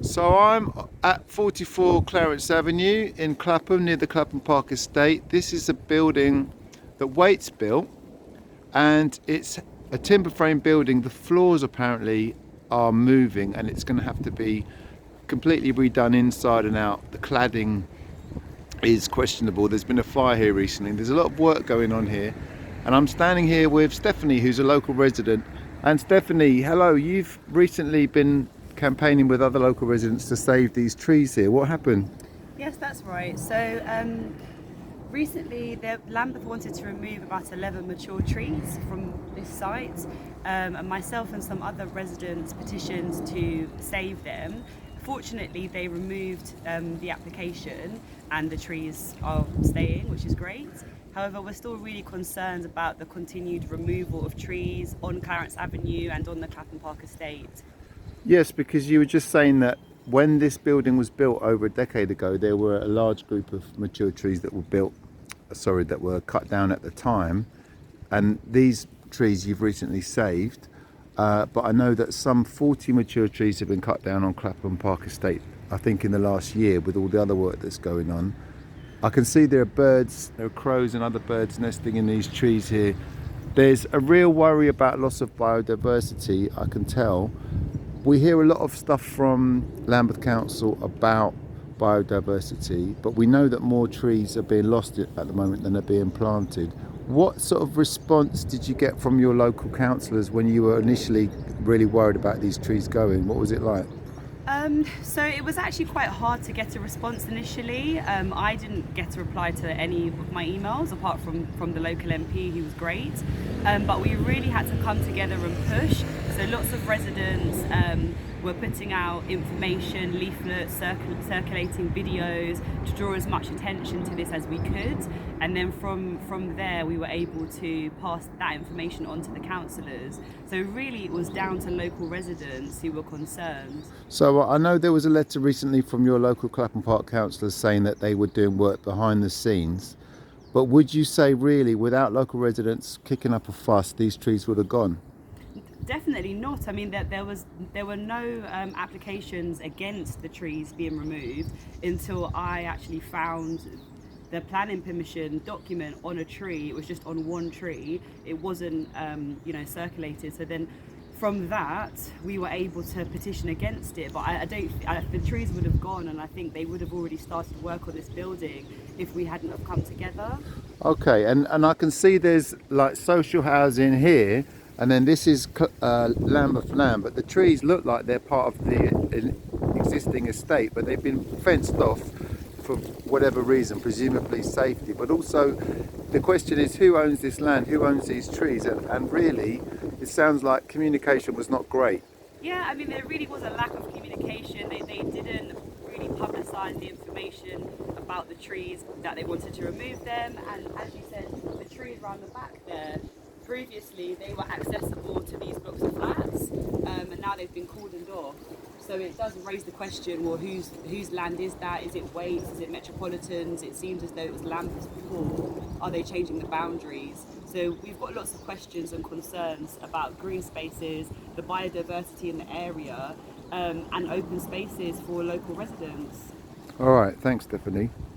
So I'm at 44 Clarence Avenue in Clapham, near the Clapham Park Estate. This is a building that Waite's built, and it's a timber frame building. The floors apparently are moving, and it's going to have to be completely redone inside and out. The cladding is questionable. There's been a fire here recently. There's a lot of work going on here, and I'm standing here with Stephanie, who's a local resident. And Stephanie, hello, you've recently been campaigning with other local residents to save these trees here. What happened? Yes, that's right. So recently Lambeth wanted to remove about 11 mature trees from this site, and myself and some other residents petitioned to save them. Fortunately, they removed the application and the trees are staying, which is great. However, we're still really concerned about the continued removal of trees on Clarence Avenue and on the Clapham Park Estate. Yes, because you were just saying that when this building was built over a decade ago, there were a large group of mature trees that were cut down at the time, and these trees you've recently saved. But I know that some 40 mature trees have been cut down on Clapham Park Estate, I think in the last year, with all the other work that's going on. I can see there are birds, there are crows and other birds nesting in these trees here. There's a real worry about loss of biodiversity, I can tell. We hear a lot of stuff from Lambeth Council about biodiversity, but we know that more trees are being lost at the moment than are being planted. What sort of response did you get from your local councillors when you were initially really worried about these trees going? What was it like? So it was actually quite hard to get a response initially. I didn't get a reply to any of my emails apart from the local MP, who was great. But we really had to come together and push. So lots of residents were putting out information, leaflets, circulating videos to draw as much attention to this as we could. And then from there, we were able to pass that information on to the councillors. So really it was down to local residents who were concerned. So I know there was a letter recently from your local Clapham Park councillors saying that they were doing work behind the scenes. But would you say really, without local residents kicking up a fuss, these trees would have gone? Definitely not. I mean, there were no applications against the trees being removed until I actually found the planning permission document on a tree. It was just on one tree. It wasn't, circulated. So then, from that, we were able to petition against it. But the trees would have gone, and I think they would have already started work on this building if we hadn't have come together. Okay, and I can see there's like social housing here. And then this is Lambeth Land, but the trees look like they're part of the existing estate, but they've been fenced off for whatever reason, presumably safety. But also the question is, who owns this land? Who owns these trees? And really, it sounds like communication was not great. Yeah, I mean, there really was a lack of communication. They didn't really publicise the information about the trees, that they wanted to remove them. And as you said, the trees around the back there, previously they were accessible to these blocks of flats, and now they've been cordoned off. So it does raise the question, well, whose land is that? Is it Waite's? Is it Metropolitan's? It seems as though it was Lambeth's before. Are they changing the boundaries? So we've got lots of questions and concerns about green spaces, the biodiversity in the area, and open spaces for local residents. All right, thanks, Stephanie.